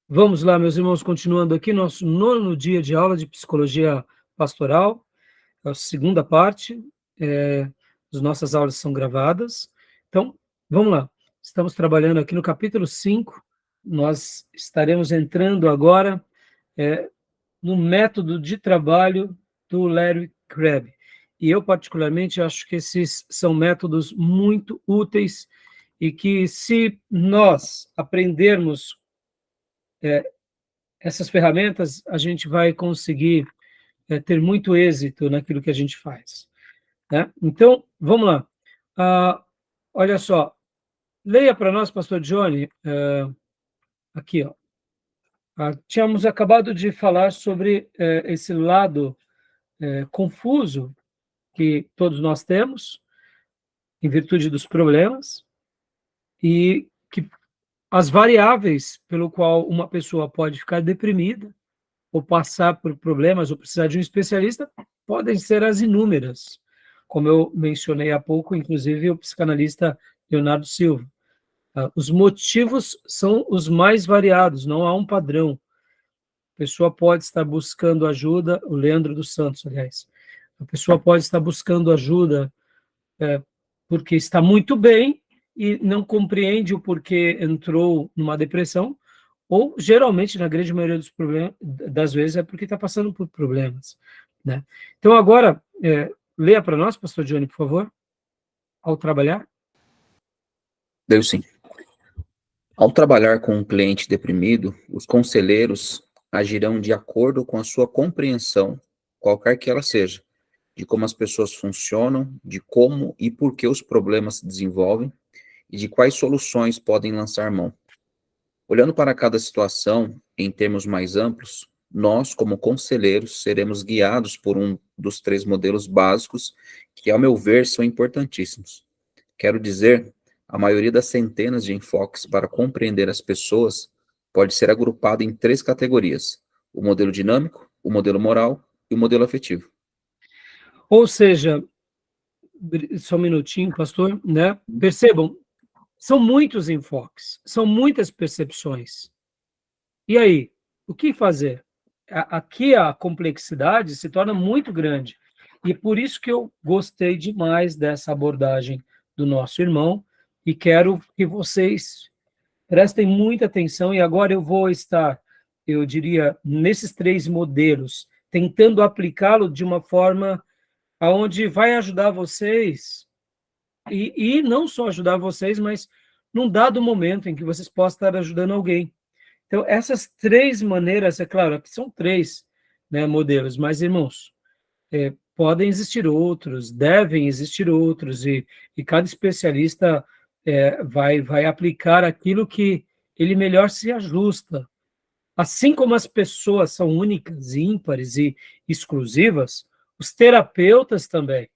Vamos lá, meus irmãos, continuando aqui, nosso 9º dia de aula de psicologia pastoral, a segunda parte, as nossas aulas são gravadas. Então, vamos lá, estamos trabalhando aqui no capítulo 5, nós estaremos entrando agora no método de trabalho do Larry Crabb. E eu, particularmente, acho que esses são métodos muito úteis e que, se nós aprendermos essas ferramentas, a gente vai conseguir ter muito êxito naquilo que a gente faz, né? Então, vamos lá. Olha só, leia para nós, pastor Johnny, aqui, ó. Tínhamos acabado de falar sobre esse lado confuso que todos nós temos, em virtude dos problemas, e que as variáveis pelo qual uma pessoa pode ficar deprimida, ou passar por problemas, ou precisar de um especialista, podem ser as inúmeras. Como eu mencionei há pouco, inclusive o psicanalista Leonardo Silva. Os motivos são os mais variados, não há um padrão. A pessoa pode estar buscando ajuda, o Leandro dos Santos, aliás. A pessoa pode estar buscando ajuda porque está muito bem e não compreende o porquê entrou numa depressão, ou geralmente, na grande maioria das vezes, é porque está passando por problemas, né? Então, agora, leia para nós, pastor Johnny, por favor, ao trabalhar. Deu sim. Ao trabalhar com um cliente deprimido, os conselheiros agirão de acordo com a sua compreensão, qualquer que ela seja, de como as pessoas funcionam, de como e por que os problemas se desenvolvem e de quais soluções podem lançar mão. Olhando para cada situação em termos mais amplos, nós, como conselheiros, seremos guiados por um dos 3 modelos básicos que, ao meu ver, são importantíssimos. Quero dizer, a maioria das centenas de enfoques para compreender as pessoas pode ser agrupada em 3 categorias: o modelo dinâmico, o modelo moral e o modelo afetivo. Ou seja, só um minutinho, pastor, né? Percebam, são muitos enfoques, são muitas percepções. E aí, o que fazer? Aqui a complexidade se torna muito grande. E por isso que eu gostei demais dessa abordagem do nosso irmão e quero que vocês prestem muita atenção. E agora eu vou estar, eu diria, nesses 3 modelos, tentando aplicá-lo de uma forma aonde vai ajudar vocês, e não só ajudar vocês, mas num dado momento em que vocês possam estar ajudando alguém. Então, essas 3 maneiras, é claro, aqui são 3, né, modelos, mas, irmãos, podem existir outros, devem existir outros, e cada especialista vai aplicar aquilo que ele melhor se ajusta. Assim como as pessoas são únicas, ímpares e exclusivas, os terapeutas também,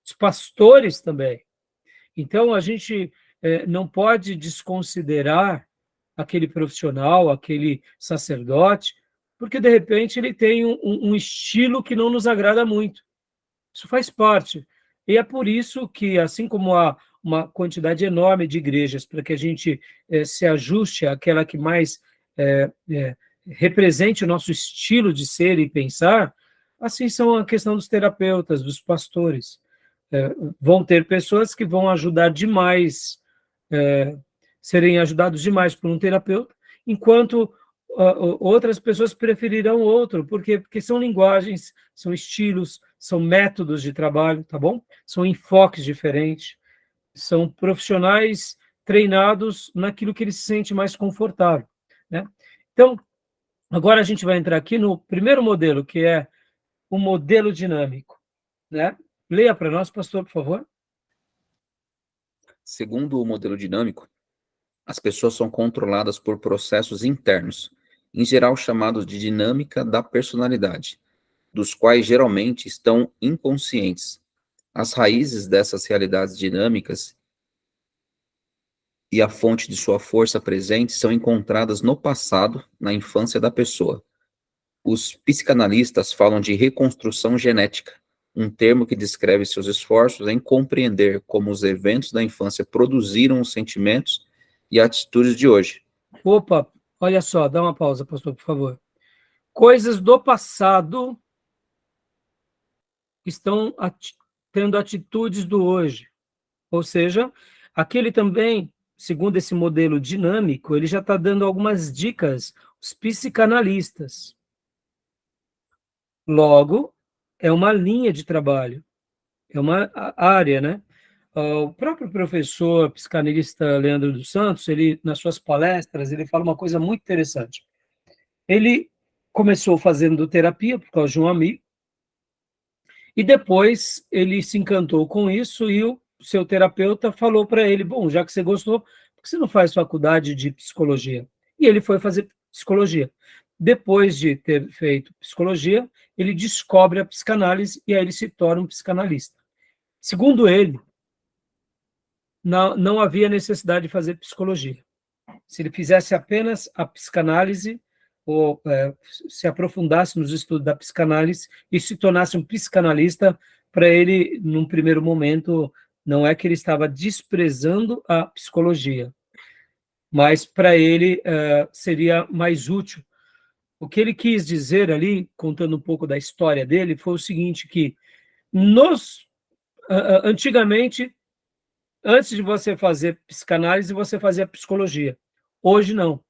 os pastores também. Então, a gente não pode desconsiderar aquele profissional, aquele sacerdote, porque, de repente, ele tem um estilo que não nos agrada muito. Isso faz parte. E é por isso que, assim como há uma quantidade enorme de igrejas para que a gente se ajuste àquela que mais represente o nosso estilo de ser e pensar, assim são a questão dos terapeutas, dos pastores. Vão ter pessoas que vão ajudar demais, serem ajudados demais por um terapeuta, enquanto outras pessoas preferirão outro, porque são linguagens, são estilos, são métodos de trabalho, tá bom? São enfoques diferentes, são profissionais treinados naquilo que ele se sente mais confortável, né? Então, agora a gente vai entrar aqui no primeiro modelo, que é o modelo dinâmico, né? Leia para nós, pastor, por favor. Segundo o modelo dinâmico, as pessoas são controladas por processos internos, em geral chamados de dinâmica da personalidade, dos quais geralmente estão inconscientes. As raízes dessas realidades dinâmicas e a fonte de sua força presente são encontradas no passado, na infância da pessoa. Os psicanalistas falam de reconstrução genética, um termo que descreve seus esforços em compreender como os eventos da infância produziram os sentimentos e atitudes de hoje. Opa, Olha só, dá uma pausa, pastor, por favor. Coisas do passado estão tendo atitudes do hoje. Ou seja, aquele também, segundo esse modelo dinâmico, ele já está dando algumas dicas, os psicanalistas. Logo, é uma linha de trabalho, é uma área, né? O próprio professor psicanalista Leandro dos Santos, ele, nas suas palestras, ele fala uma coisa muito interessante. Ele começou fazendo terapia por causa de um amigo, e depois ele se encantou com isso e o seu terapeuta falou para ele, bom, já que você gostou, por que você não faz faculdade de psicologia? E ele foi fazer psicologia. Depois de ter feito psicologia, ele descobre a psicanálise e aí ele se torna um psicanalista. Segundo ele, não havia necessidade de fazer psicologia. Se ele fizesse apenas a psicanálise, ou se aprofundasse nos estudos da psicanálise e se tornasse um psicanalista, para ele, num primeiro momento, não é que ele estava desprezando a psicologia, mas para ele seria mais útil. O que ele quis dizer ali, contando um pouco da história dele, foi o seguinte, que antigamente, antes de você fazer psicanálise, você fazia psicologia. Hoje não.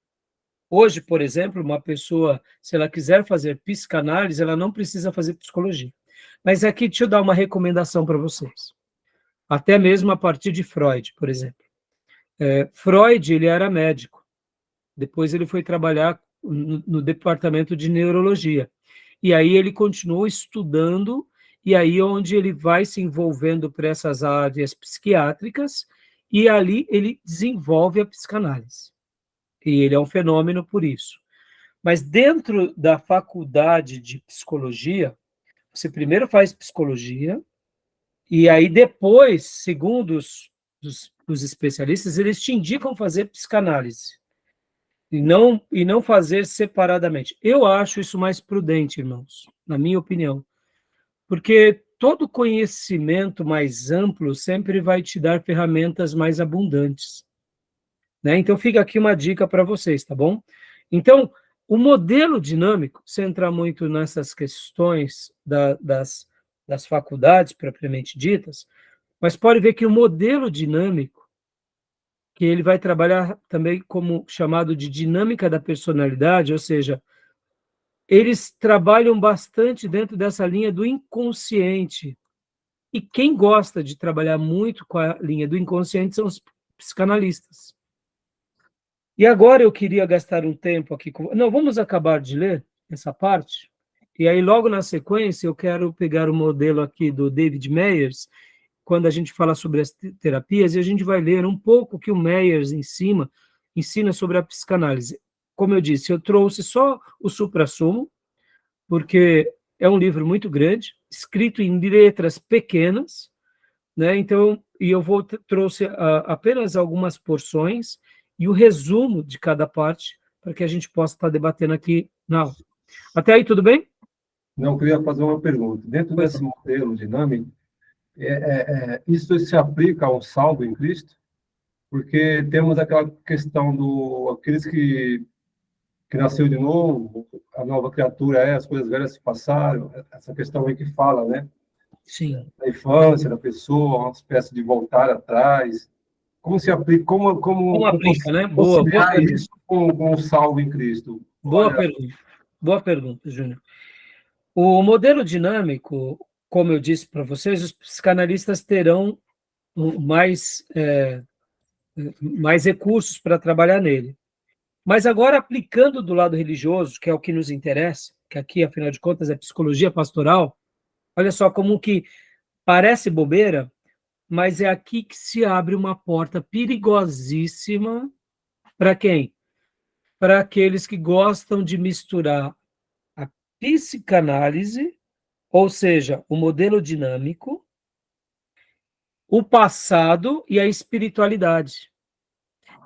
Hoje, por exemplo, uma pessoa, se ela quiser fazer psicanálise, ela não precisa fazer psicologia. Mas aqui, deixa eu dar uma recomendação para vocês. Até mesmo a partir de Freud, por exemplo. Freud, ele era médico. Depois ele foi trabalhar no departamento de neurologia. E aí ele continuou estudando, e aí onde ele vai se envolvendo para essas áreas psiquiátricas, e ali ele desenvolve a psicanálise. E ele é um fenômeno por isso. Mas dentro da faculdade de psicologia, você primeiro faz psicologia, e aí depois, segundo os especialistas, eles te indicam fazer psicanálise, e não fazer separadamente. Eu acho isso mais prudente, irmãos, na minha opinião, porque todo conhecimento mais amplo sempre vai te dar ferramentas mais abundantes, né? Então fica aqui uma dica para vocês, tá bom? Então, o modelo dinâmico, sem entrar muito nessas questões das faculdades propriamente ditas, mas pode ver que o modelo dinâmico, que ele vai trabalhar também como chamado de dinâmica da personalidade, ou seja, eles trabalham bastante dentro dessa linha do inconsciente. E quem gosta de trabalhar muito com a linha do inconsciente são os psicanalistas. E agora eu queria gastar um tempo aqui com... Não, vamos acabar de ler essa parte, e aí logo na sequência eu quero pegar o modelo aqui do David Meyers, quando a gente fala sobre as terapias, e a gente vai ler um pouco o que o Meyers ensina sobre a psicanálise. Como eu disse, eu trouxe só o suprassumo, porque é um livro muito grande, escrito em letras pequenas, né? Então, e eu trouxe apenas algumas porções e o resumo de cada parte, para que a gente possa estar debatendo aqui na aula. Até aí, tudo bem? Não, eu queria fazer uma pergunta. Dentro desse modelo dinâmico, isso se aplica ao salvo em Cristo? Porque temos aquela questão aqueles que nasceu de novo, a nova criatura as coisas velhas se passaram, essa questão aí que fala, né? Sim. Da infância da pessoa, uma espécie de voltar atrás. Como se aplica, Como aplica, né? Boa pergunta. Isso com o salvo em Cristo. Boa pergunta, Júnior. O modelo dinâmico, como eu disse para vocês, os psicanalistas terão mais recursos para trabalhar nele. Mas agora, aplicando do lado religioso, que é o que nos interessa, que aqui, afinal de contas, é psicologia pastoral, olha só como que parece bobeira, mas é aqui que se abre uma porta perigosíssima para quem? Para aqueles que gostam de misturar a psicanálise, ou seja, o modelo dinâmico, o passado e a espiritualidade.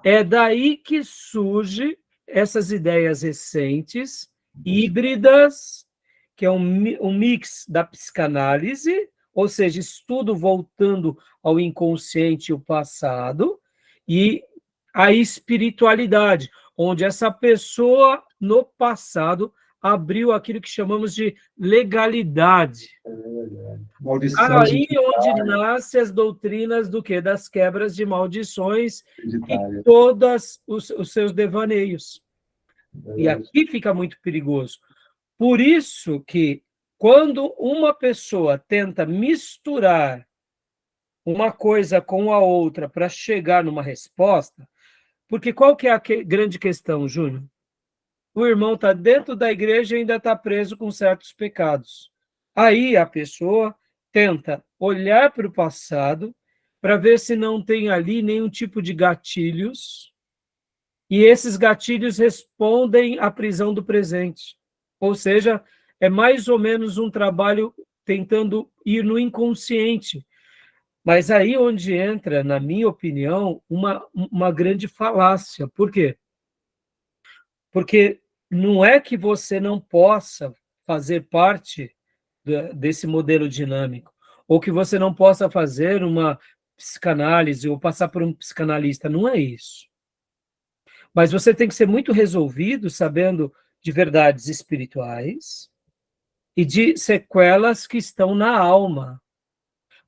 É daí que surge essas ideias recentes, híbridas, que é um mix da psicanálise, ou seja, estudo voltando ao inconsciente e o passado, e a espiritualidade, onde essa pessoa, no passado, abriu aquilo que chamamos de legalidade. Maldição Aí onde nascem as doutrinas do quê? Das quebras de maldições e todos os seus devaneios. E aqui fica muito perigoso. Por isso que, quando uma pessoa tenta misturar uma coisa com a outra para chegar numa resposta, porque qual que é a grande questão, Júnior? O irmão está dentro da igreja e ainda está preso com certos pecados. Aí a pessoa tenta olhar para o passado para ver se não tem ali nenhum tipo de gatilhos, e esses gatilhos respondem à prisão do presente. Ou seja, é mais ou menos um trabalho tentando ir no inconsciente. Mas aí onde entra, na minha opinião, uma grande falácia. Por quê? Porque não é que você não possa fazer parte desse modelo dinâmico, ou que você não possa fazer uma psicanálise ou passar por um psicanalista, não é isso. Mas você tem que ser muito resolvido, sabendo de verdades espirituais e de sequelas que estão na alma.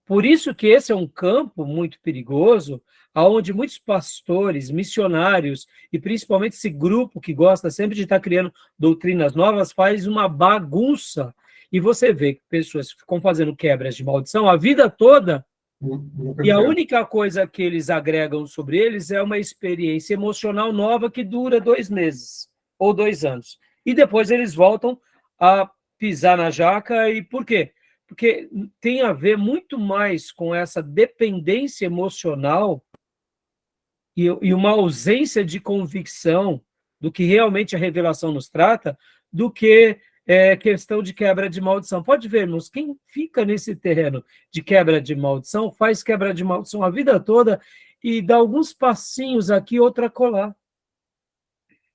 Por isso que esse é um campo muito perigoso, onde muitos pastores, missionários, e principalmente esse grupo que gosta sempre de estar criando doutrinas novas, faz uma bagunça. E você vê que pessoas ficam fazendo quebras de maldição a vida toda, e a única coisa que eles agregam sobre eles é uma experiência emocional nova que dura 2 meses ou 2 anos. E depois eles voltam a pisar na jaca. E por quê? Porque tem a ver muito mais com essa dependência emocional e uma ausência de convicção do que realmente a revelação nos trata, do que questão de quebra de maldição. Pode ver, irmãos, quem fica nesse terreno de quebra de maldição, faz quebra de maldição a vida toda e dá alguns passinhos aqui, outra colar.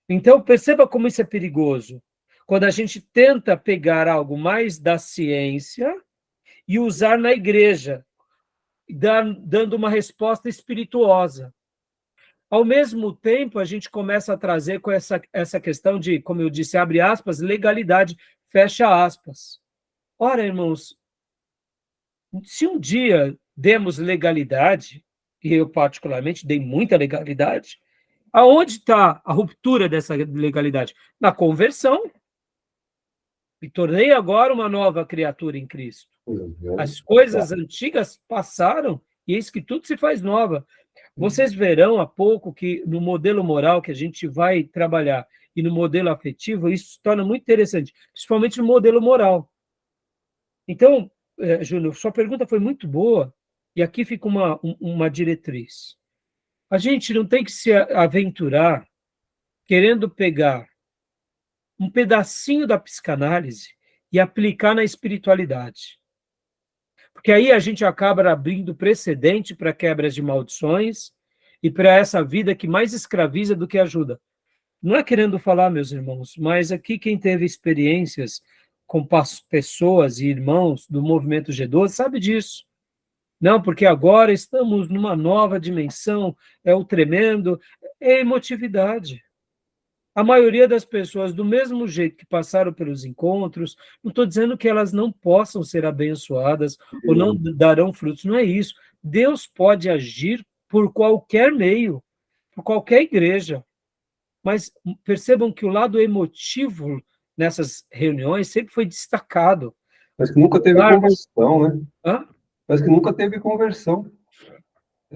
Então, perceba como isso é perigoso. Quando a gente tenta pegar algo mais da ciência e usar na igreja, dando uma resposta espirituosa. Ao mesmo tempo, a gente começa a trazer com essa questão de, como eu disse, abre aspas, legalidade, fecha aspas. Ora, irmãos, se um dia demos legalidade, e eu particularmente dei muita legalidade, aonde está a ruptura dessa legalidade? Na conversão. Me tornei agora uma nova criatura em Cristo. As coisas antigas passaram e eis que tudo se faz nova. Vocês verão há pouco que no modelo moral que a gente vai trabalhar e no modelo afetivo, isso se torna muito interessante, principalmente no modelo moral. Então, Júnior, sua pergunta foi muito boa e aqui fica uma diretriz. A gente não tem que se aventurar querendo pegar um pedacinho da psicanálise e aplicar na espiritualidade. Porque aí a gente acaba abrindo precedente para quebras de maldições e para essa vida que mais escraviza do que ajuda. Não é querendo falar, meus irmãos, mas aqui quem teve experiências com pessoas e irmãos do movimento G12 sabe disso. Não, porque agora estamos numa nova dimensão, é o tremendo, é emotividade. A maioria das pessoas, do mesmo jeito que passaram pelos encontros, não estou dizendo que elas não possam ser abençoadas ou não darão frutos, não é isso. Deus pode agir por qualquer meio, por qualquer igreja. Mas percebam que o lado emotivo nessas reuniões sempre foi destacado. Parece que nunca teve conversão, né? Hã? Parece que nunca teve conversão.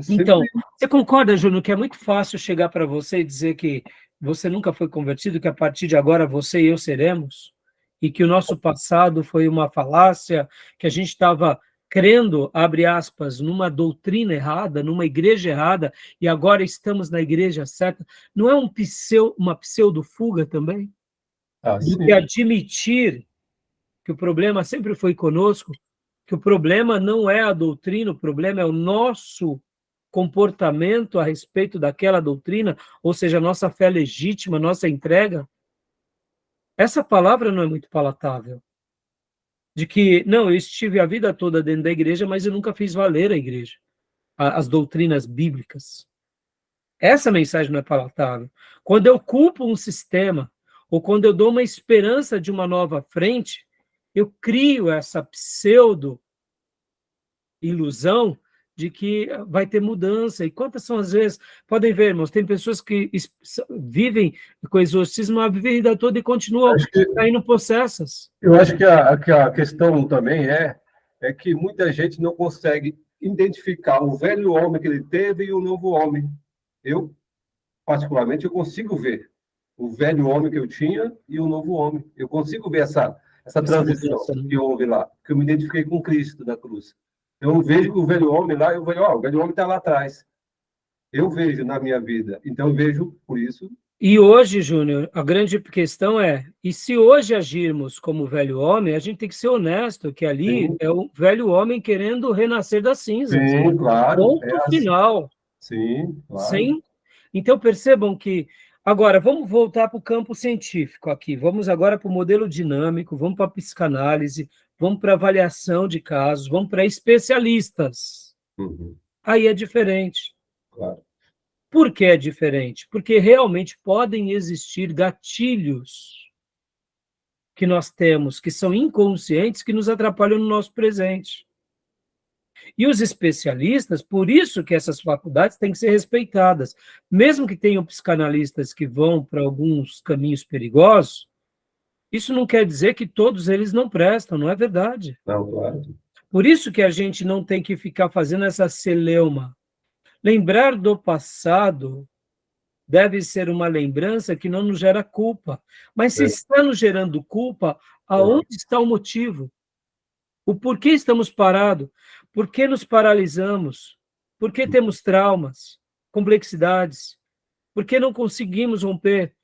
Então, você concorda, Júnior, que é muito fácil chegar para você e dizer que você nunca foi convertido, que a partir de agora você e eu seremos, e que o nosso passado foi uma falácia, que a gente estava crendo, abre aspas, numa doutrina errada, numa igreja errada, e agora estamos na igreja certa? Não é uma pseudo-fuga também? Do que admitir que o problema sempre foi conosco, que o problema não é a doutrina, o problema é o nosso comportamento a respeito daquela doutrina, ou seja, a nossa fé legítima, nossa entrega. Essa palavra não é muito palatável. De que, não, eu estive a vida toda dentro da igreja, mas eu nunca fiz valer a igreja, as doutrinas bíblicas. Essa mensagem não é palatável. Quando eu culpo um sistema, ou quando eu dou uma esperança de uma nova frente, eu crio essa pseudo-ilusão de que vai ter mudança. E quantas são as vezes, podem ver, irmãos, tem pessoas que vivem com exorcismo a vida toda e continuam caindo possessas. Eu acho que a questão também é que muita gente não consegue identificar o velho homem que ele teve e o novo homem. Eu, particularmente, eu consigo ver o velho homem que eu tinha e o novo homem. Eu consigo ver essa transição que houve lá, que eu me identifiquei com Cristo da cruz. Eu vejo que o velho homem lá, o velho homem está lá atrás. Eu vejo na minha vida. Então, eu vejo por isso. E hoje, Júnior, a grande questão é, e se hoje agirmos como velho homem, a gente tem que ser honesto, que ali Sim. é o velho homem querendo renascer das cinzas. Sim, claro. Ponto final. Sim, claro. Sim. Então, percebam que... Agora, vamos voltar para o campo científico aqui. Vamos agora para o modelo dinâmico, vamos para a psicanálise, vamos para a avaliação de casos, vamos para especialistas. Uhum. Aí é diferente. Claro. Por que é diferente? Porque realmente podem existir gatilhos que nós temos, que são inconscientes, que nos atrapalham no nosso presente. E os especialistas, por isso que essas faculdades têm que ser respeitadas. Mesmo que tenham psicanalistas que vão para alguns caminhos perigosos, isso não quer dizer que todos eles não prestam, não é verdade. Não, claro. Por isso que a gente não tem que ficar fazendo essa celeuma. Lembrar do passado deve ser uma lembrança que não nos gera culpa. Mas se está nos gerando culpa, aonde está o motivo? O porquê estamos parados? Por que nos paralisamos? Por que temos traumas, complexidades? Por que não conseguimos romper?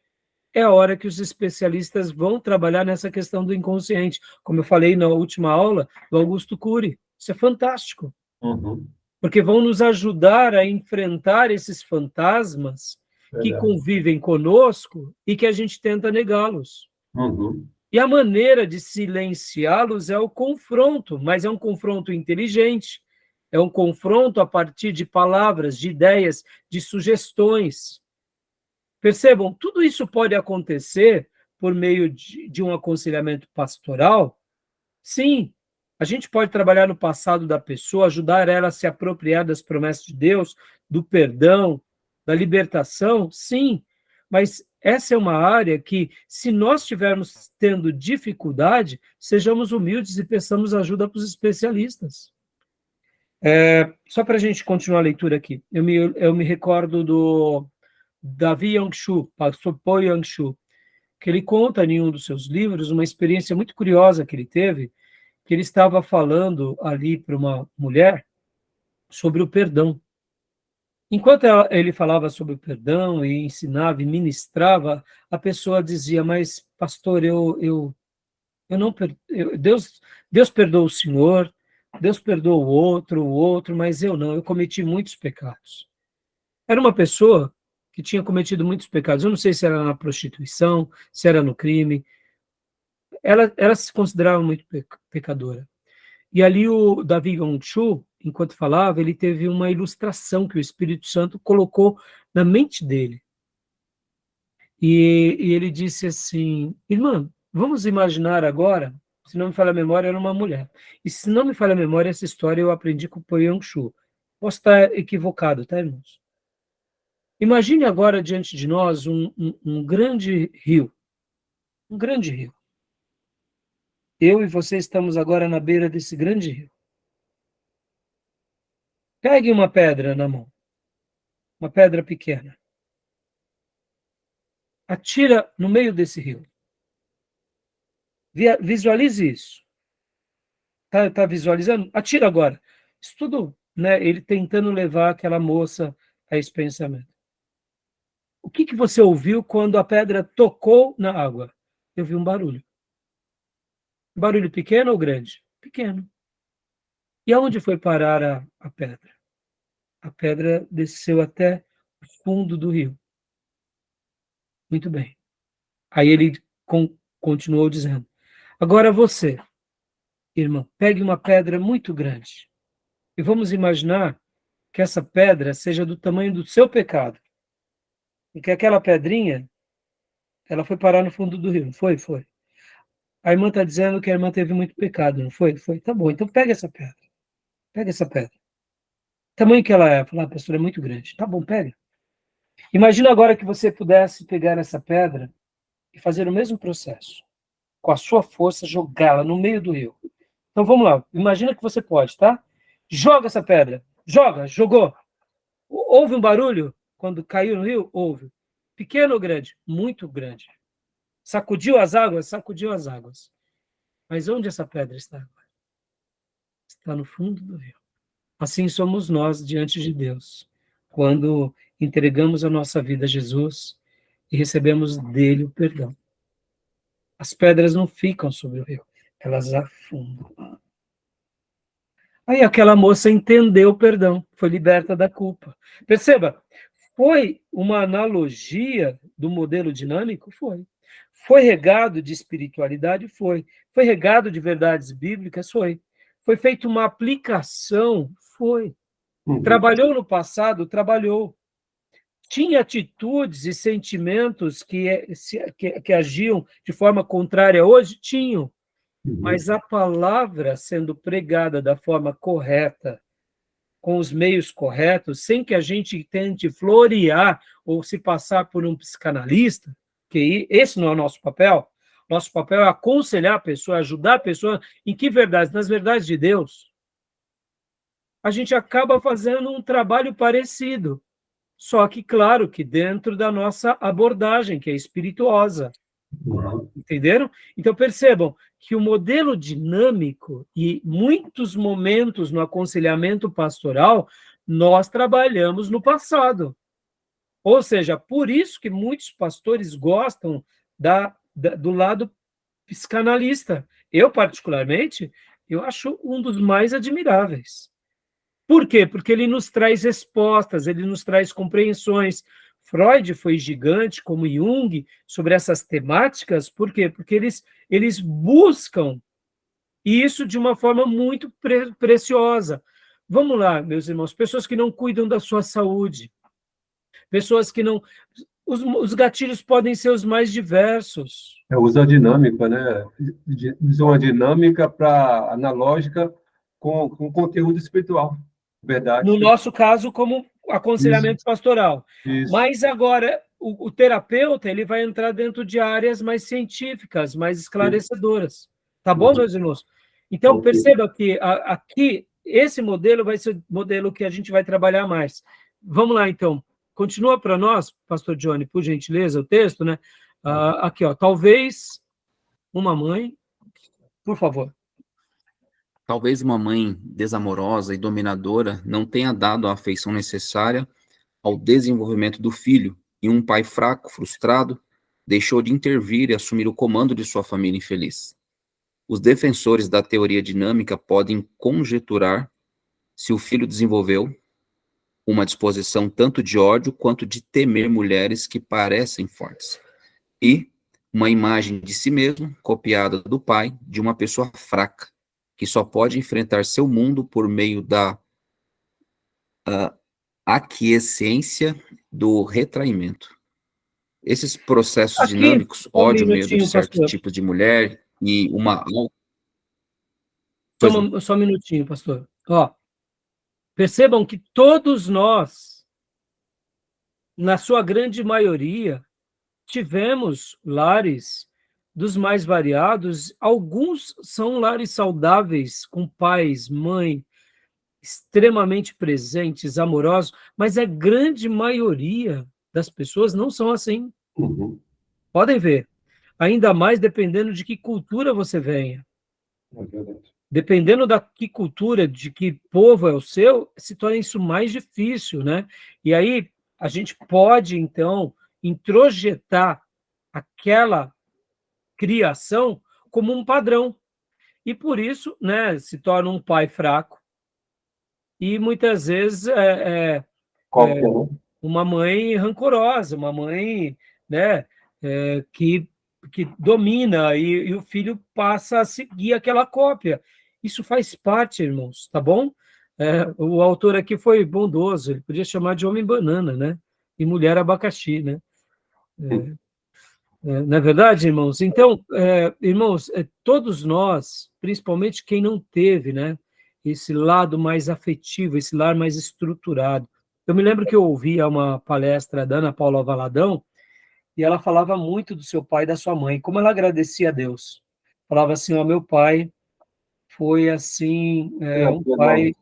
É a hora que os especialistas vão trabalhar nessa questão do inconsciente. Como eu falei na última aula do Augusto Cury. Isso é fantástico. Uhum. Porque vão nos ajudar a enfrentar esses fantasmas que convivem conosco e que a gente tenta negá-los. Uhum. E a maneira de silenciá-los é o confronto, mas é um confronto inteligente, é um confronto a partir de palavras, de ideias, de sugestões. Percebam, tudo isso pode acontecer por meio de um aconselhamento pastoral. Sim, a gente pode trabalhar no passado da pessoa, ajudar ela a se apropriar das promessas de Deus, do perdão, da libertação, sim, mas essa é uma área que, se nós estivermos tendo dificuldade, sejamos humildes e peçamos ajuda para os especialistas. Só para a gente continuar a leitura aqui, eu me recordo do Davi Yangshu, pastor Po Yangshu, que ele conta em um dos seus livros uma experiência muito curiosa que ele teve, que ele estava falando ali para uma mulher sobre o perdão. Enquanto ele falava sobre o perdão e ensinava e ministrava, a pessoa dizia, mas pastor, eu não Deus perdoa o senhor, Deus perdoa o outro, mas eu não, eu cometi muitos pecados. Era uma pessoa que tinha cometido muitos pecados, eu não sei se era na prostituição, se era no crime, ela se considerava muito pecadora. E ali o Davi Yangshu, enquanto falava, ele teve uma ilustração que o Espírito Santo colocou na mente dele. E ele disse assim, irmã, vamos imaginar agora, se não me falha a memória, era uma mulher. E se não me falha a memória, essa história eu aprendi com o Po Yangshu. Posso estar equivocado, tá, irmãos? Imagine agora diante de nós um grande rio. Um grande rio. Eu e você estamos agora na beira desse grande rio. Pegue uma pedra na mão. Uma pedra pequena. Atira no meio desse rio. Visualize isso. Tá visualizando? Atira agora. Isso tudo, né, ele tentando levar aquela moça a esse pensamento. O que você ouviu quando a pedra tocou na água? Eu vi um barulho. Barulho pequeno ou grande? Pequeno. E aonde foi parar a pedra? A pedra desceu até o fundo do rio. Muito bem. Aí ele continuou dizendo, agora você, irmã, pegue uma pedra muito grande e vamos imaginar que essa pedra seja do tamanho do seu pecado. Porque aquela pedrinha, ela foi parar no fundo do rio, não foi? Foi. A irmã está dizendo que a irmã teve muito pecado, não foi? Foi. Tá bom, então pega essa pedra. Pega essa pedra. O tamanho que ela é. Falar, pastor, é muito grande. Tá bom, pega. Imagina agora que você pudesse pegar essa pedra e fazer o mesmo processo. Com a sua força, jogá-la no meio do rio. Então vamos lá. Imagina que você pode, tá? Joga essa pedra. Joga, jogou. Houve um barulho quando caiu no rio? Houve. Pequeno ou grande? Muito grande. Sacudiu as águas? Sacudiu as águas. Mas onde essa pedra está agora? Está no fundo do rio. Assim somos nós diante de Deus, quando entregamos a nossa vida a Jesus e recebemos dele o perdão. As pedras não ficam sobre o rio, elas afundam. Aí aquela moça entendeu o perdão, foi liberta da culpa. Perceba, foi uma analogia do modelo dinâmico? Foi. Foi regado de espiritualidade? Foi. Foi regado de verdades bíblicas? Foi. Foi feita uma aplicação? Foi. Trabalhou no passado? Trabalhou. Tinha atitudes e sentimentos que agiam de forma contrária hoje? Tinham. Mas a palavra sendo pregada da forma correta, com os meios corretos, sem que a gente tente florear ou se passar por um psicanalista, que esse não é o nosso papel. Nosso papel é aconselhar a pessoa, ajudar a pessoa em que verdades? Nas verdades de Deus. A gente acaba fazendo um trabalho parecido, só que, claro, que dentro da nossa abordagem, que é espirituosa. Entenderam? Então, percebam que o modelo dinâmico e muitos momentos no aconselhamento pastoral, nós trabalhamos no passado. Ou seja, por isso que muitos pastores gostam do lado psicanalista. Eu, particularmente, eu acho um dos mais admiráveis. Por quê? Porque ele nos traz respostas, ele nos traz compreensões. Freud foi gigante, como Jung, sobre essas temáticas. Por quê? Porque eles buscam isso de uma forma muito preciosa. Vamos lá, meus irmãos, pessoas que não cuidam da sua saúde, pessoas que não... Os gatilhos podem ser os mais diversos. Usa a dinâmica, né? Usa uma dinâmica para analógica com conteúdo espiritual. Verdade. No nosso caso, como aconselhamento pastoral. Isso. Mas agora, o terapeuta ele vai entrar dentro de áreas mais científicas, mais esclarecedoras. Tá bom, meus irmãos? Então, perceba que aqui, esse modelo vai ser o modelo que a gente vai trabalhar mais. Vamos lá, então. Continua para nós, pastor Johnny, por gentileza, o texto, né? Aqui, ó. Talvez uma mãe... Por favor. Talvez uma mãe desamorosa e dominadora não tenha dado a afeição necessária ao desenvolvimento do filho, e um pai fraco, frustrado, deixou de intervir e assumir o comando de sua família infeliz. Os defensores da teoria dinâmica podem conjecturar se o filho desenvolveu uma disposição tanto de ódio quanto de temer mulheres que parecem fortes, e uma imagem de si mesmo, copiada do pai, de uma pessoa fraca, que só pode enfrentar seu mundo por meio da aquiescência do retraimento. Esses processos dinâmicos, ódio, medo de certos tipos de mulher e uma... Só um minutinho, pastor. Ó, percebam que todos nós, na sua grande maioria, tivemos lares dos mais variados. Alguns são lares saudáveis, com pais, mãe, extremamente presentes, amorosos, mas a grande maioria das pessoas não são assim. Podem ver. Ainda mais dependendo de que cultura você venha. É verdade. Dependendo da que cultura, de que povo é o seu, se torna isso mais difícil, né? E aí a gente pode, então, introjetar aquela criação como um padrão. E por isso, né, se torna um pai fraco. E muitas vezes uma mãe rancorosa, uma mãe, né, que domina e o filho passa a seguir aquela cópia. Isso faz parte, irmãos, tá bom? O autor aqui foi bondoso, ele podia chamar de homem banana, né? e mulher abacaxi, né? Não é verdade, irmãos? Então, irmãos, todos nós, principalmente quem não teve, né, esse lado mais afetivo, esse lar mais estruturado. Eu me lembro que eu ouvia uma palestra da Ana Paula Valadão, e ela falava muito do seu pai e da sua mãe, como ela agradecia a Deus. Falava assim, ó, meu pai foi, assim, um pai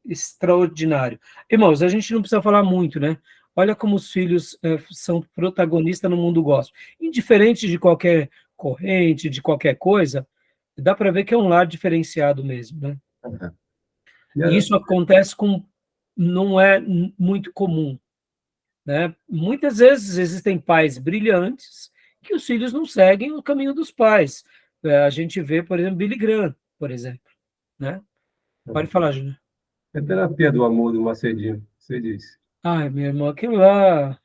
extraordinário. Irmãos, a gente não precisa falar muito, né? Olha como os filhos são protagonistas no mundo gospel. Indiferente de qualquer corrente, de qualquer coisa, dá para ver que é um lar diferenciado mesmo, né? E isso acontece não é muito comum, né? Muitas vezes existem pais brilhantes que os filhos não seguem o caminho dos pais. A gente vê, por exemplo, Billy Graham, por exemplo, né? Pode falar, Júnior. É terapia do amor do Macedinho, você disse. Ai, meu irmão, aquilo lá,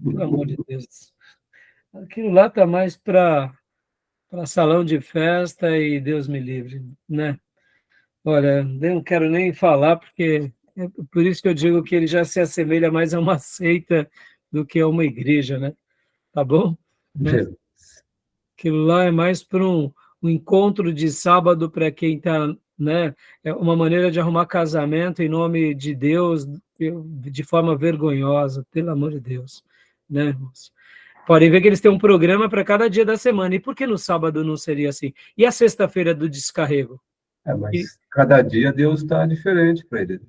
pelo amor de Deus, aquilo lá tá mais para salão de festa e Deus me livre, né? Olha, eu não quero nem falar, porque é por isso que eu digo que ele já se assemelha mais a uma seita do que a uma igreja, né? Tá bom? Né? Aquilo lá é mais para um encontro de sábado para quem está, né? É uma maneira de arrumar casamento em nome de Deus de forma vergonhosa, pelo amor de Deus, né, irmãos? Podem ver que eles têm um programa para cada dia da semana. E por que no sábado não seria assim? E a sexta-feira do descarrego? Mas cada dia Deus está diferente para ele.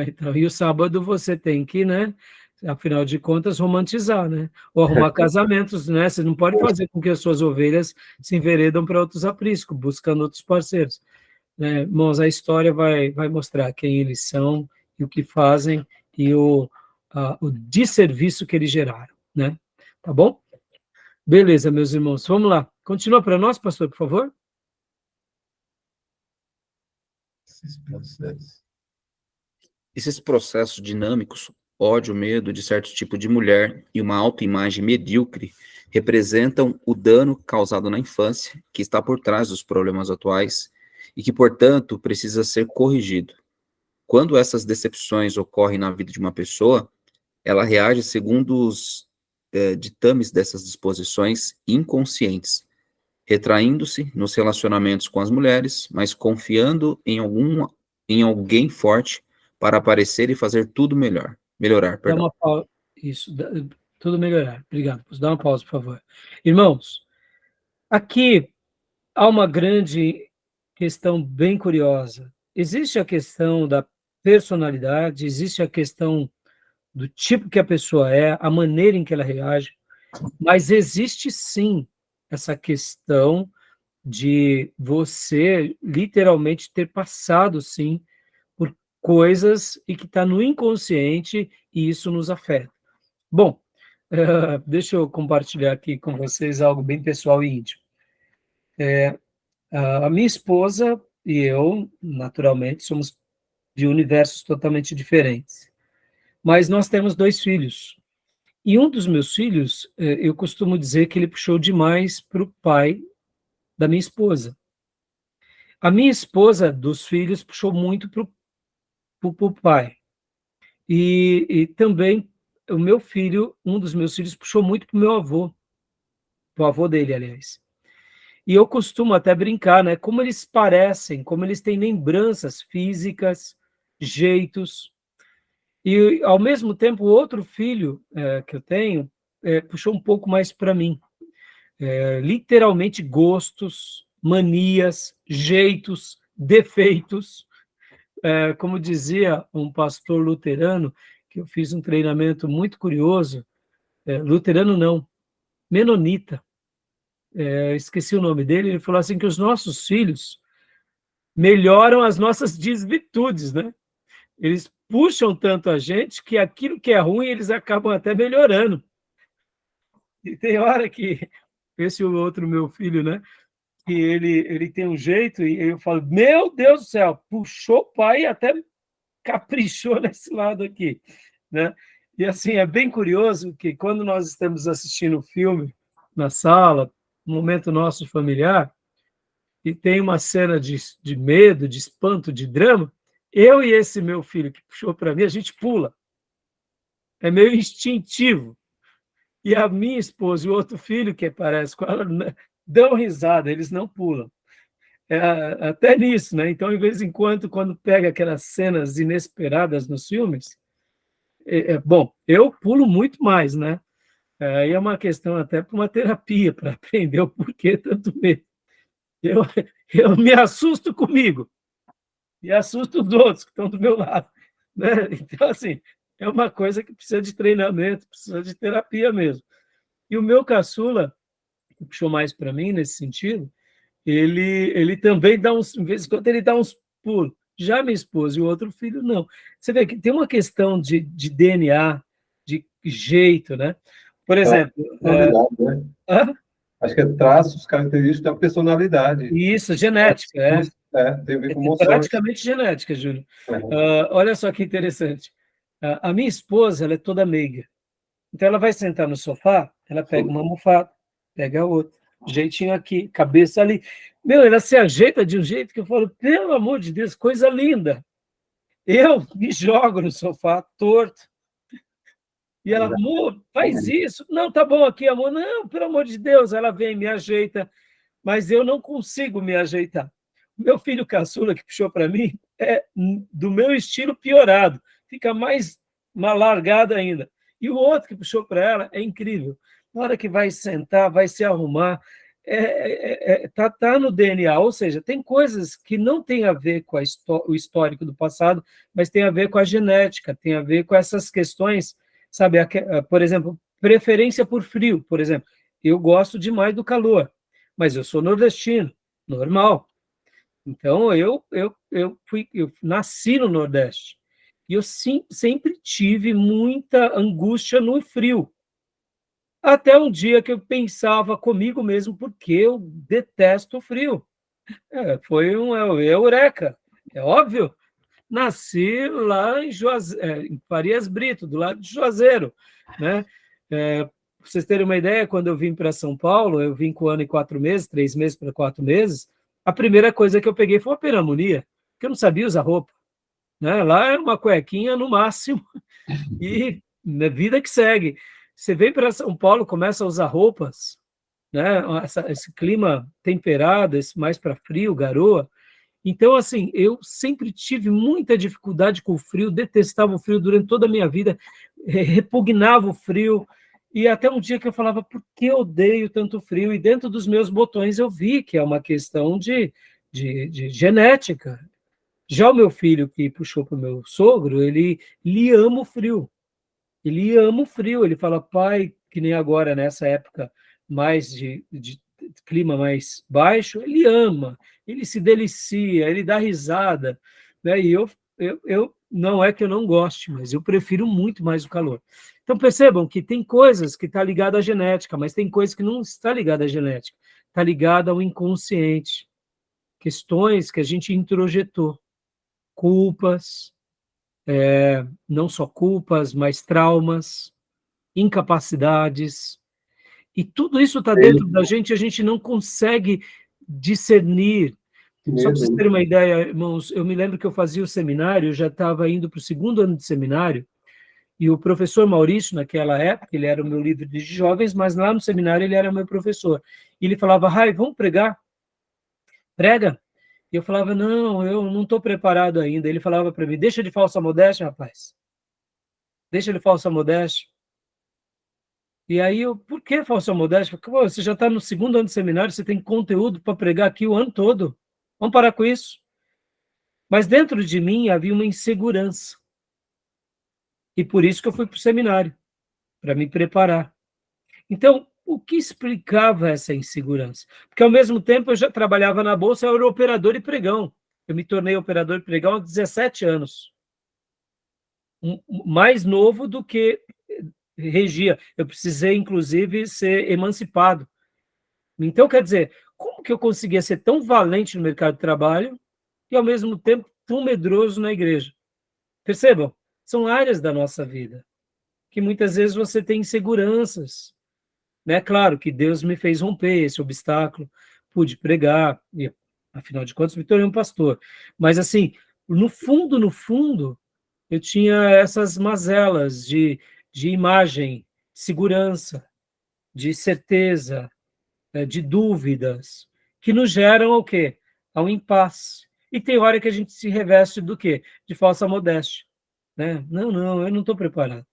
Então, e o sábado você tem que, né? Afinal de contas, romantizar, né? Ou arrumar casamentos, né? Você não pode fazer com que as suas ovelhas se enveredam para outros apriscos, buscando outros parceiros. Né? Irmãos, a história vai mostrar quem eles são e o que fazem e o desserviço que eles geraram, né? Tá bom? Beleza, meus irmãos, vamos lá. Continua para nós, pastor, por favor. Esses processos dinâmicos, ódio, medo de certo tipo de mulher e uma autoimagem medíocre, representam o dano causado na infância, que está por trás dos problemas atuais e que, portanto, precisa ser corrigido. Quando essas decepções ocorrem na vida de uma pessoa, ela reage segundo os ditames dessas disposições inconscientes, retraindo-se nos relacionamentos com as mulheres, mas confiando em alguém forte para aparecer e fazer tudo melhorar, Dá perdão. uma pausa. Isso, tudo melhorar. Obrigado. Dá uma pausa, por favor. Irmãos, aqui há uma grande questão bem curiosa. Existe a questão da personalidade, existe a questão do tipo que a pessoa é, a maneira em que ela reage, mas existe sim essa questão de você literalmente ter passado, sim, por coisas e que está no inconsciente e isso nos afeta. Bom, deixa eu compartilhar aqui com vocês algo bem pessoal e íntimo. A minha esposa e eu, naturalmente, somos de universos totalmente diferentes, mas nós temos 2 filhos. E um dos meus filhos, eu costumo dizer que ele puxou demais para o pai da minha esposa. A minha esposa, dos filhos, puxou muito para o pai. E também o meu filho, um dos meus filhos, puxou muito para o meu avô, para o avô dele, aliás. E eu costumo até brincar, né? Como eles parecem, como eles têm lembranças físicas, jeitos. E, ao mesmo tempo, o outro filho que eu tenho puxou um pouco mais para mim. Literalmente gostos, manias, jeitos, defeitos. Como dizia um pastor luterano, que eu fiz um treinamento muito curioso, luterano não, menonita, esqueci o nome dele, ele falou assim que os nossos filhos melhoram as nossas desvirtudes, né? Eles puxam tanto a gente que aquilo que é ruim eles acabam até melhorando. E tem hora que esse outro meu filho, né? Que ele tem um jeito e eu falo, meu Deus do céu, puxou o pai e até caprichou nesse lado aqui, né? E assim, é bem curioso que quando nós estamos assistindo o filme na sala, um momento nosso familiar, e tem uma cena de medo, de espanto, de drama, eu e esse meu filho que puxou para mim, a gente pula. é meio instintivo. E a minha esposa e o outro filho que parece com ela dão risada, eles não pulam. Até nisso, né? Então, de vez em quando, quando pega aquelas cenas inesperadas nos filmes, bom, eu pulo muito mais, né? Aí é uma questão até para uma terapia, para aprender o porquê tanto medo. Eu, eu me assusto comigo e assusto os outros que estão do meu lado, né? Então, assim, é uma coisa que precisa de treinamento, precisa de terapia mesmo. E o meu caçula, que puxou mais para mim nesse sentido, ele também dá uns, de vez em quando ele dá uns pulos. Já minha esposa e o outro filho, não. Você vê que tem uma questão de DNA, de jeito, né? Por exemplo... Personalidade, né? Acho que é traços característicos da personalidade. Isso, genética, Tem a ver com é emoções. praticamente genética, Júlio. Olha só que interessante. A minha esposa, ela é toda meiga. Então, ela vai sentar no sofá, ela pega uma almofada, pega a outra, jeitinho aqui, cabeça ali. Meu, ela se ajeita de um jeito que eu falo, pelo amor de Deus, coisa linda. Eu me jogo no sofá, torto. E ela, amor, faz isso. Não, tá bom aqui, amor. Não, pelo amor de Deus. Ela vem, me ajeita, mas eu não consigo me ajeitar. Meu filho caçula, que puxou para mim, é do meu estilo piorado. Fica mais largado ainda. E o outro que puxou para ela é incrível. Na hora que vai sentar, vai se arrumar, tá no DNA. Ou seja, tem coisas que não tem a ver com o histórico do passado, mas tem a ver com a genética, tem a ver com essas questões, sabe? Por exemplo, preferência por frio, por exemplo. Eu gosto demais do calor, mas eu sou nordestino, normal. Então, eu nasci no Nordeste. E eu sempre tive muita angústia no frio. Até um dia que eu pensava comigo mesmo, porque eu detesto o frio. Foi um eureka, é óbvio. Nasci lá em Farias Brito, do lado de Juazeiro, né? Para vocês terem uma ideia, quando eu vim para São Paulo, eu vim com 1 ano e 4 meses, 3 meses para 4 meses, a primeira coisa que eu peguei foi uma pneumonia, porque eu não sabia usar roupa, né? Lá é uma cuequinha no máximo, e na vida que segue. Você vem para São Paulo, começa a usar roupas, né? Esse clima temperado, esse mais para frio, garoa. Então, assim, eu sempre tive muita dificuldade com o frio, detestava o frio durante toda a minha vida, repugnava o frio, e até um dia que eu falava, por que eu odeio tanto frio? E dentro dos meus botões eu vi que é uma questão de genética. Já o meu filho, que puxou para o meu sogro, ele ama o frio. Ele ama o frio, ele fala, pai, que nem agora, nessa época mais de clima mais baixo, ele ama, ele se delicia, ele dá risada, né? E eu não é que eu não goste, mas eu prefiro muito mais o calor. Então percebam que tem coisas que estão ligadas à genética, mas tem coisas que não está ligada à genética, está ligada ao inconsciente, questões que a gente introjetou, culpas, não só culpas, mas traumas, incapacidades, e tudo isso está dentro da gente, a gente não consegue discernir. Só para vocês terem uma ideia, irmãos, eu me lembro que eu fazia o seminário, eu já estava indo para o 2º ano de seminário, e o professor Maurício, naquela época, ele era o meu líder de jovens, mas lá no seminário ele era meu professor. E ele falava, Rai, vamos pregar? Prega? E eu falava, não, eu não estou preparado ainda. Ele falava para mim, deixa de falsa modéstia, rapaz. Deixa de falsa modéstia. E aí, por que falsa modéstia? Porque você já está no 2º ano de seminário, você tem conteúdo para pregar aqui o ano todo. Vamos parar com isso. Mas dentro de mim havia uma insegurança. E por isso que eu fui para o seminário, para me preparar. Então, o que explicava essa insegurança? Porque, ao mesmo tempo, eu já trabalhava na Bolsa, eu era operador e pregão. Eu me tornei operador e pregão aos 17 anos. Mais novo do que regia. Eu precisei, inclusive, ser emancipado. Então, quer dizer, como que eu conseguia ser tão valente no mercado de trabalho e, ao mesmo tempo, tão medroso na igreja? Percebam, são áreas da nossa vida que muitas vezes você tem inseguranças. Né? Claro que Deus me fez romper esse obstáculo, pude pregar, e, afinal de contas, me tornei um pastor. Mas, assim, no fundo, eu tinha essas mazelas de de imagem, segurança, de certeza, de dúvidas, que nos geram o quê? Ao impasse. E tem hora que a gente se reveste do quê? De falsa modéstia. Né? Não, eu não estou preparado.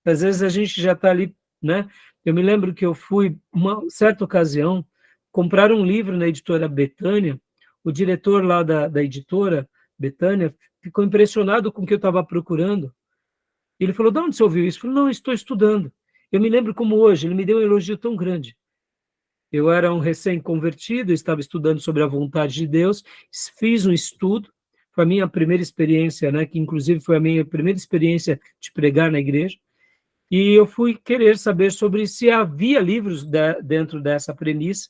Às vezes a gente já está ali, né? Eu me lembro que eu fui, uma certa ocasião, comprar um livro na editora Betânia. O diretor lá da editora Betânia ficou impressionado com o que eu estava procurando. Ele falou, de onde você ouviu isso? Eu falei, não, estou estudando. Eu me lembro como hoje, ele me deu um elogio tão grande. Eu era um recém-convertido, estava estudando sobre a vontade de Deus, fiz um estudo, foi a minha primeira experiência, né, que inclusive foi a minha primeira experiência de pregar na igreja, e eu fui querer saber sobre se havia livros dentro dessa premissa,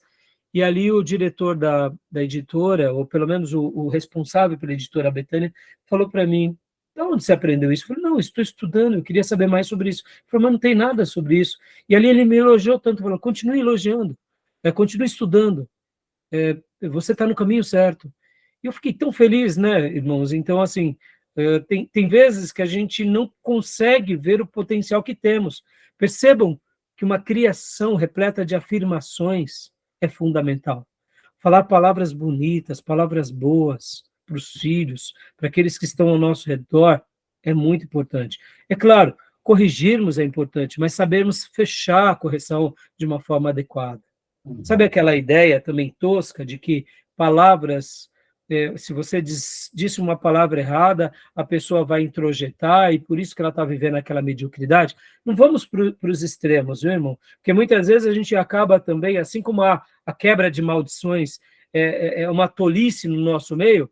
e ali o diretor da editora, ou pelo menos o responsável pela editora Betânia, falou para mim, de onde você aprendeu isso? Eu falei, não, estou estudando, eu queria saber mais sobre isso. Ele falou, mas não tem nada sobre isso. E ali ele me elogiou tanto, falou, continue elogiando, continue estudando, você está no caminho certo. E eu fiquei tão feliz, né, irmãos? Então, assim, tem vezes que a gente não consegue ver o potencial que temos. Percebam que uma criação repleta de afirmações é fundamental. Falar palavras bonitas, palavras boas para os filhos, para aqueles que estão ao nosso redor, é muito importante. É claro, corrigirmos é importante, mas sabermos fechar a correção de uma forma adequada. Sabe aquela ideia também tosca de que palavras, se você disse uma palavra errada, a pessoa vai introjetar e por isso que ela está vivendo aquela mediocridade? Não vamos para os extremos, viu, irmão? Porque muitas vezes a gente acaba também, assim como a quebra de maldições é uma tolice no nosso meio,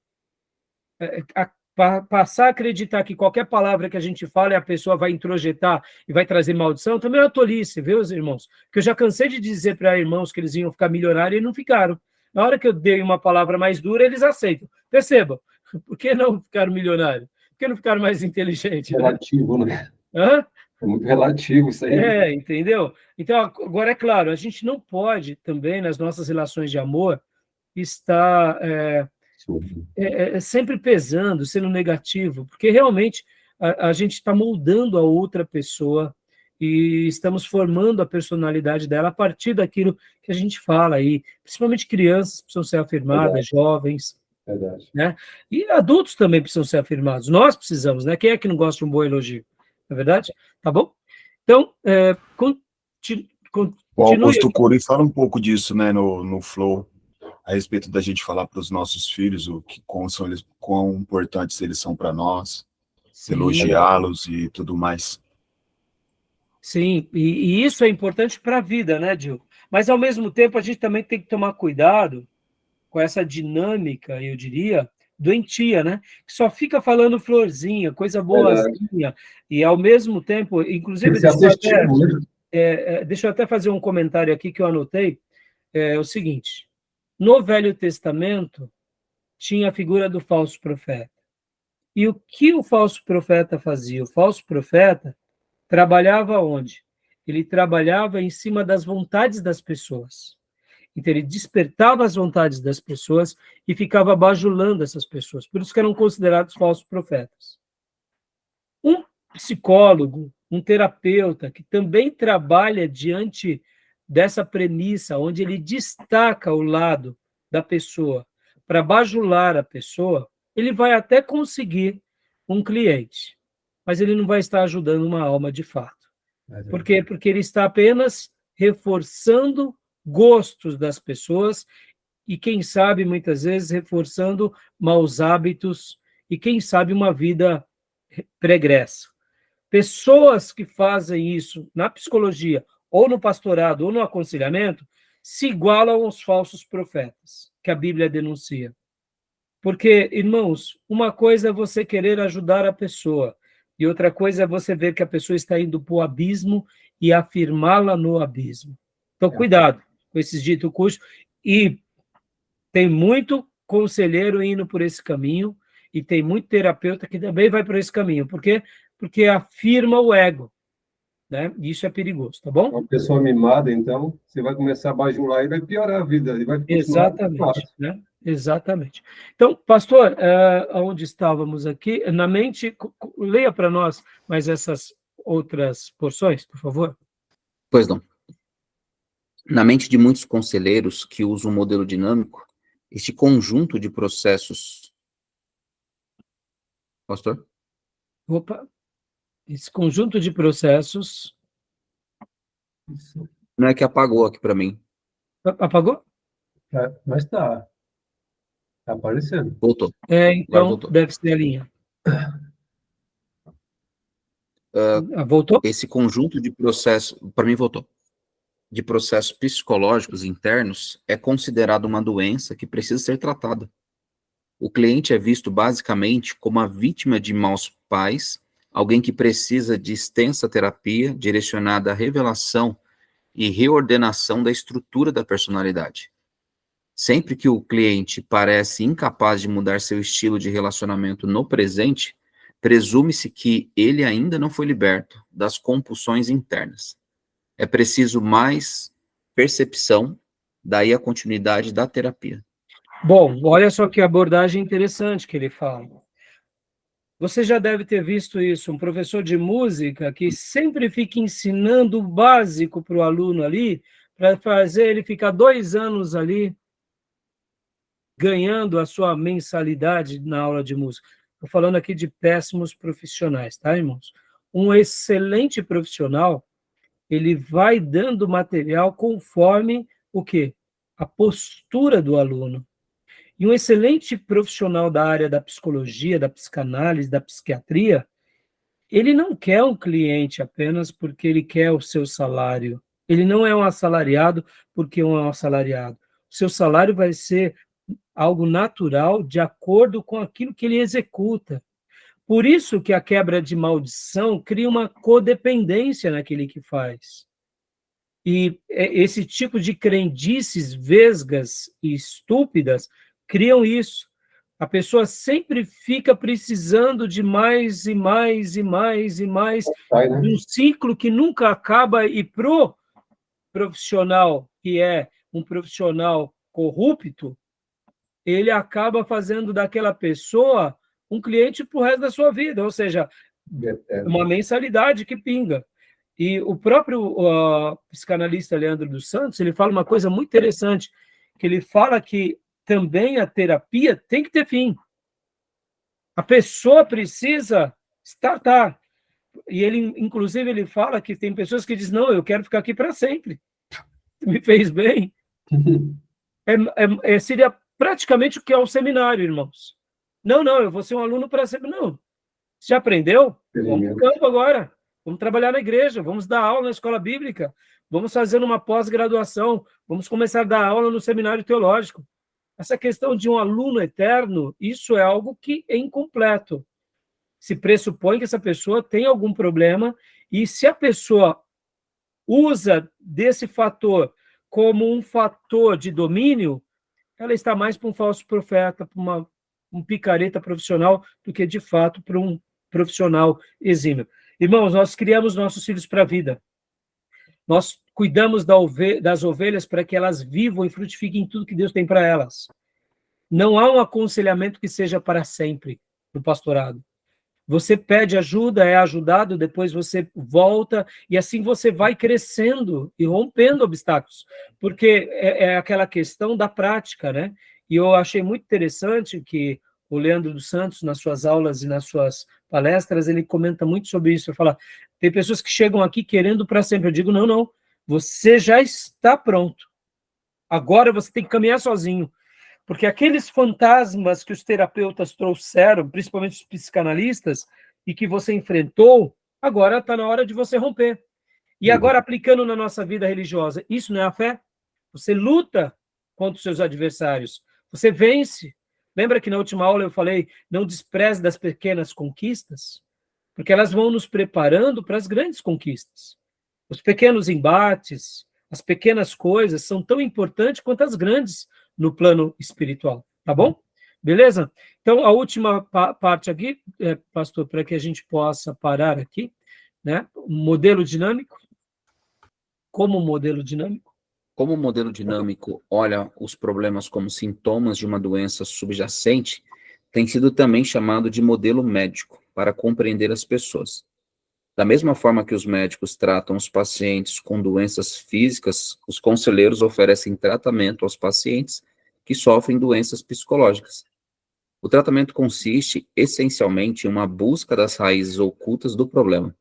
passar a acreditar que qualquer palavra que a gente fala, a pessoa vai introjetar e vai trazer maldição, também é uma tolice, viu, irmãos? Porque eu já cansei de dizer para irmãos que eles iam ficar milionários e não ficaram. Na hora que eu dei uma palavra mais dura, eles aceitam. Percebam, por que não ficaram milionários? Por que não ficaram mais inteligentes? Relativo, né? Hã? É muito relativo isso aí. Entendeu? Então, agora é claro, a gente não pode também, nas nossas relações de amor, estar sempre pesando, sendo negativo, porque realmente a gente está moldando a outra pessoa e estamos formando a personalidade dela a partir daquilo que a gente fala aí, principalmente crianças precisam ser afirmadas, Verdade. jovens, Verdade. né? E adultos também precisam ser afirmados, nós precisamos, né? Quem é que não gosta de um bom elogio? Não é verdade? Tá bom? Então, O Augusto Cury fala um pouco disso, né, no Flow, a respeito da gente falar para os nossos filhos quão importantes eles são para nós, elogiá-los e tudo mais. Sim, e isso é importante para a vida, né, Gil? Mas, ao mesmo tempo, a gente também tem que tomar cuidado com essa dinâmica, eu diria, doentia, né? Que só fica falando florzinha, coisa boazinha, e, ao mesmo tempo, inclusive, deixa eu até fazer um comentário aqui que eu anotei, é o seguinte, no Velho Testamento tinha a figura do falso profeta. E o que o falso profeta fazia? O falso profeta trabalhava onde? Ele trabalhava em cima das vontades das pessoas. Então, ele despertava as vontades das pessoas e ficava bajulando essas pessoas. Por isso que eram considerados falsos profetas. Um psicólogo, um terapeuta, que também trabalha diante dessa premissa, onde ele destaca o lado da pessoa para bajular a pessoa, ele vai até conseguir um cliente, mas ele não vai estar ajudando uma alma de fato. Por quê? Porque ele está apenas reforçando gostos das pessoas e, quem sabe, muitas vezes, reforçando maus hábitos e, quem sabe, uma vida pregressa. Pessoas que fazem isso na psicologia, ou no pastorado, ou no aconselhamento, se igualam aos falsos profetas, que a Bíblia denuncia. Porque, irmãos, uma coisa é você querer ajudar a pessoa, e outra coisa é você ver que a pessoa está indo para o abismo e afirmá-la no abismo. Então, cuidado com esses ditos cujos. E tem muito conselheiro indo por esse caminho, e tem muito terapeuta que também vai por esse caminho. Por quê? Porque afirma o ego. Né? Isso é perigoso, tá bom? Uma pessoa mimada, então, você vai começar a bajular e vai piorar a vida. Ele vai Exatamente, né? Exatamente. Então, pastor, onde estávamos aqui? Na mente, leia para nós mais essas outras porções, por favor? Pois não. Na mente de muitos conselheiros que usam o modelo dinâmico, este conjunto de processos... Pastor? Opa, esse conjunto de processos... Não é que apagou aqui para mim. Apagou? Mas tá aparecendo. Voltou. É, Agora então voltou. deve ser a linha. Voltou? Esse conjunto de processos, para mim voltou, de processos psicológicos internos é considerado uma doença que precisa ser tratada. O cliente é visto basicamente como a vítima de maus pais, alguém que precisa de extensa terapia direcionada à revelação e reordenação da estrutura da personalidade. Sempre que o cliente parece incapaz de mudar seu estilo de relacionamento no presente, presume-se que ele ainda não foi liberto das compulsões internas. É preciso mais percepção, daí a continuidade da terapia. Bom, olha só que abordagem interessante que ele fala. Você já deve ter visto isso, um professor de música que sempre fica ensinando o básico para o aluno ali, para fazer ele ficar 2 anos ali ganhando a sua mensalidade na aula de música. Estou falando aqui de péssimos profissionais, tá, irmãos? Um excelente profissional, ele vai dando material conforme o quê? A postura do aluno. E um excelente profissional da área da psicologia, da psicanálise, da psiquiatria, ele não quer um cliente apenas porque ele quer o seu salário. Ele não é um assalariado porque é um assalariado. O seu salário vai ser algo natural de acordo com aquilo que ele executa. Por isso que a quebra de maldição cria uma codependência naquele que faz. E esse tipo de crendices vesgas e estúpidas criam isso. A pessoa sempre fica precisando de mais e mais e mais e mais, de um ciclo que nunca acaba, e pro profissional que é um profissional corrupto, ele acaba fazendo daquela pessoa um cliente para o resto da sua vida, ou seja, uma mensalidade que pinga. E o próprio psicanalista Leandro dos Santos, ele fala uma coisa muito interessante, que ele fala que também a terapia tem que ter fim. A pessoa precisa startar. E ele, inclusive, ele fala que tem pessoas que dizem, não, eu quero ficar aqui para sempre. Me fez bem. Seria praticamente o que é o seminário, irmãos. Não, eu vou ser um aluno para sempre. Não. Você já aprendeu? Vamos para o campo agora. Vamos trabalhar na igreja, vamos dar aula na escola bíblica, vamos fazer uma pós-graduação, vamos começar a dar aula no seminário teológico. Essa questão de um aluno eterno, isso é algo que é incompleto. Se pressupõe que essa pessoa tem algum problema, e se a pessoa usa desse fator como um fator de domínio, ela está mais para um falso profeta, para um picareta profissional, do que, de fato, para um profissional exímio. Irmãos, nós criamos nossos filhos para a vida. Nós cuidamos das ovelhas para que elas vivam e frutifiquem tudo que Deus tem para elas. Não há um aconselhamento que seja para sempre no pastorado. Você pede ajuda, é ajudado, depois você volta, e assim você vai crescendo e rompendo obstáculos, porque é aquela questão da prática, né? E eu achei muito interessante que o Leandro dos Santos, nas suas aulas e nas suas palestras, ele comenta muito sobre isso. Ele fala, tem pessoas que chegam aqui querendo para sempre. Eu digo, não, você já está pronto. Agora você tem que caminhar sozinho. Porque aqueles fantasmas que os terapeutas trouxeram, principalmente os psicanalistas, e que você enfrentou, agora está na hora de você romper. E agora, aplicando na nossa vida religiosa, isso não é a fé? Você luta contra os seus adversários. Você vence. Lembra que na última aula eu falei, não despreze das pequenas conquistas? Porque elas vão nos preparando para as grandes conquistas. Os pequenos embates, as pequenas coisas são tão importantes quanto as grandes no plano espiritual, tá bom? Beleza? Então, a última parte aqui, pastor, para que a gente possa parar aqui, né? Modelo dinâmico. Como modelo dinâmico? Como o modelo dinâmico olha os problemas como sintomas de uma doença subjacente, tem sido também chamado de modelo médico para compreender as pessoas. Da mesma forma que os médicos tratam os pacientes com doenças físicas, os conselheiros oferecem tratamento aos pacientes que sofrem doenças psicológicas. O tratamento consiste, essencialmente, em uma busca das raízes ocultas do problema.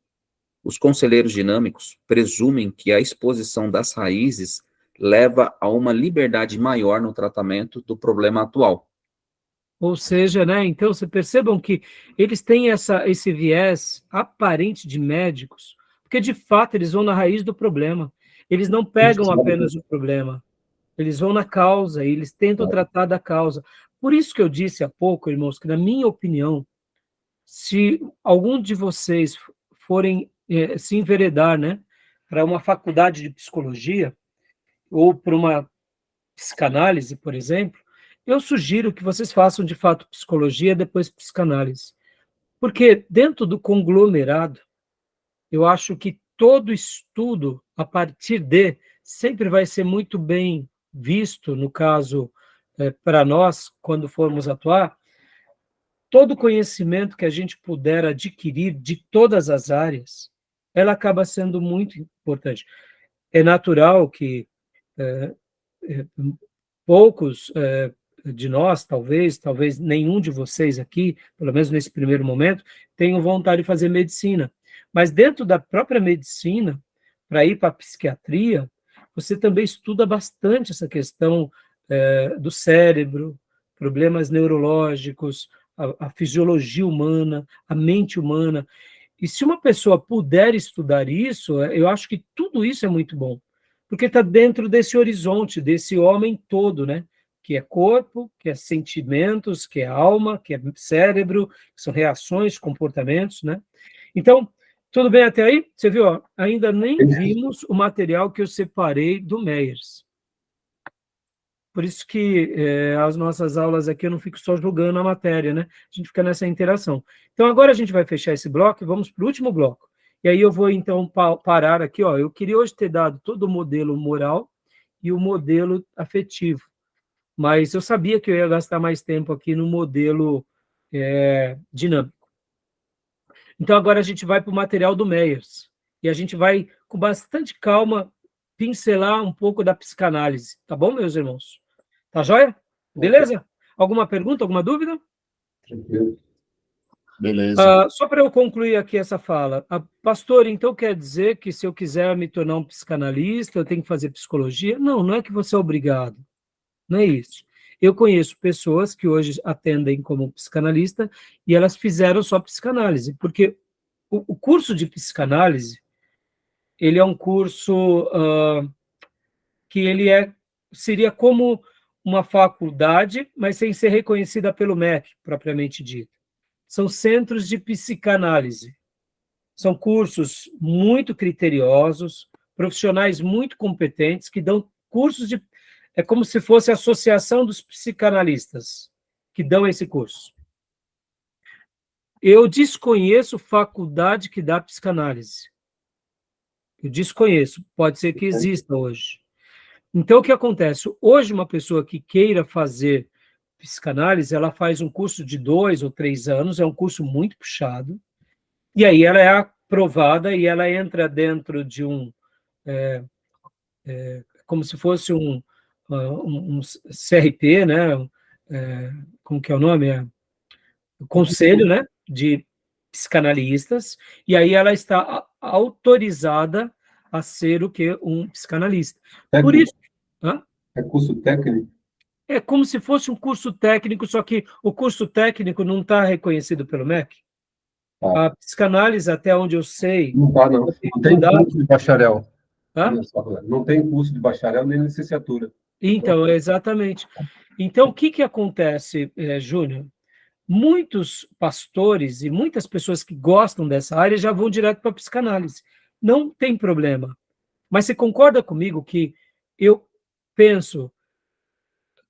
Os conselheiros dinâmicos presumem que a exposição das raízes leva a uma liberdade maior no tratamento do problema atual. Ou seja, né, então, você percebam que eles têm esse viés aparente de médicos, porque, de fato, eles vão na raiz do problema. Eles não pegam apenas o problema, eles vão na causa, e eles tentam tratar da causa. Por isso que eu disse há pouco, irmãos, que, na minha opinião, se algum de vocês forem se enveredar, né, para uma faculdade de psicologia, ou para uma psicanálise, por exemplo, eu sugiro que vocês façam, de fato, psicologia, depois psicanálise. Porque dentro do conglomerado, eu acho que todo estudo, a partir de, sempre vai ser muito bem visto, no caso, para nós, quando formos atuar, todo conhecimento que a gente puder adquirir de todas as áreas, ela acaba sendo muito importante. É natural que poucos de nós, talvez nenhum de vocês aqui, pelo menos nesse primeiro momento, tenham vontade de fazer medicina. Mas dentro da própria medicina, para ir para a psiquiatria, você também estuda bastante essa questão do cérebro, problemas neurológicos, a fisiologia humana, a mente humana. E se uma pessoa puder estudar isso, eu acho que tudo isso é muito bom, porque está dentro desse horizonte, desse homem todo, né? Que é corpo, que é sentimentos, que é alma, que é cérebro, que são reações, comportamentos, né? Então, tudo bem até aí? Você viu? Ó, ainda nem vimos o material que eu separei do Meyers. Por isso que as nossas aulas aqui eu não fico só julgando a matéria, né? A gente fica nessa interação. Então, agora a gente vai fechar esse bloco e vamos para o último bloco. E aí eu vou, então, parar aqui. Ó. Eu queria hoje ter dado todo o modelo moral e o modelo afetivo, mas eu sabia que eu ia gastar mais tempo aqui no modelo dinâmico. Então, agora a gente vai para o material do Meyers. E a gente vai, com bastante calma, pincelar um pouco da psicanálise. Tá bom, meus irmãos? Tá joia? Beleza? Alguma pergunta, alguma dúvida? Beleza. Só para eu concluir aqui essa fala. Pastor, então quer dizer que se eu quiser me tornar um psicanalista, eu tenho que fazer psicologia? Não, não é que você é obrigado. Não é isso. Eu conheço pessoas que hoje atendem como psicanalista e elas fizeram só psicanálise, porque o curso de psicanálise, ele é um curso que seria como uma faculdade, mas sem ser reconhecida pelo MEC, propriamente dito. São centros de psicanálise. São cursos muito criteriosos, profissionais muito competentes, que dão cursos de... É como se fosse a Associação dos Psicanalistas que dão esse curso. Eu desconheço faculdade que dá psicanálise. Eu desconheço. Pode ser que exista hoje. Então, o que acontece? Hoje, uma pessoa que queira fazer psicanálise, ela faz um curso de 2 ou 3 anos, é um curso muito puxado, e aí ela é aprovada e ela entra dentro de como se fosse um CRP, né? Como que é o nome? Conselho, né? De psicanalistas, e aí ela está autorizada a ser o quê? Um psicanalista. Técnico. Por isso... Hã? É curso técnico? É como se fosse um curso técnico, só que o curso técnico não está reconhecido pelo MEC. A psicanálise, até onde eu sei... Não está, não. Não tem curso de bacharel. Hã? Não tem curso de bacharel nem licenciatura. Então, exatamente. Então, o que acontece, Júnior? Muitos pastores e muitas pessoas que gostam dessa área já vão direto para a psicanálise. Não tem problema. Mas você concorda comigo que eu penso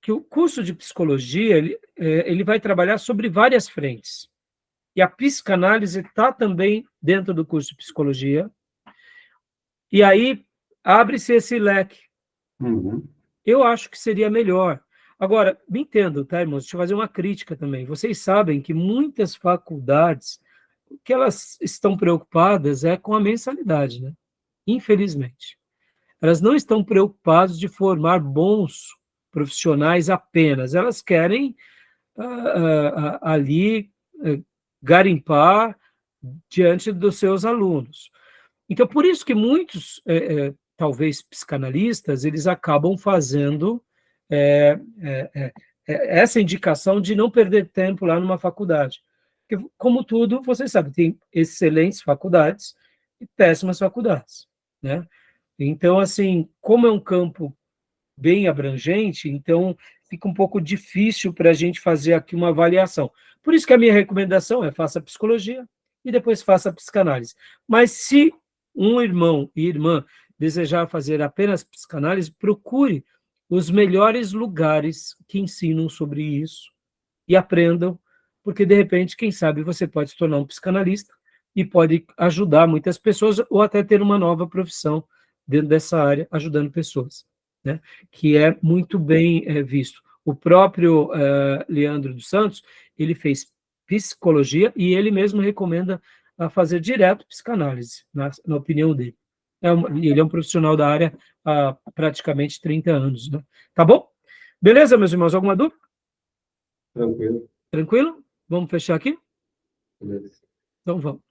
que o curso de psicologia ele vai trabalhar sobre várias frentes. E a psicanálise está também dentro do curso de psicologia. E aí abre-se esse leque. Uhum. Eu acho que seria melhor. Agora, me entendo, tá, irmãos? Deixa eu fazer uma crítica também. Vocês sabem que muitas faculdades, o que elas estão preocupadas é com a mensalidade, né? Infelizmente. Elas não estão preocupadas de formar bons profissionais apenas. Elas querem ali garimpar diante dos seus alunos. Então, por isso que muitos, talvez psicanalistas, eles acabam fazendo essa indicação de não perder tempo lá numa faculdade. Porque, como tudo, vocês sabem, tem excelentes faculdades e péssimas faculdades, né? Então, assim, como é um campo bem abrangente, então fica um pouco difícil para a gente fazer aqui uma avaliação. Por isso que a minha recomendação é faça psicologia e depois faça psicanálise. Mas se um irmão e irmã desejar fazer apenas psicanálise, procure os melhores lugares que ensinam sobre isso e aprendam, porque de repente, quem sabe, você pode se tornar um psicanalista e pode ajudar muitas pessoas ou até ter uma nova profissão dentro dessa área, ajudando pessoas, né? Que é muito bem visto. O próprio Leandro dos Santos, ele fez psicologia e ele mesmo recomenda a fazer direto psicanálise, na opinião dele. Ele é um profissional da área há praticamente 30 anos, né? Tá bom? Beleza, meus irmãos? Alguma dúvida? Tranquilo. Tranquilo? Vamos fechar aqui? Beleza. Então vamos.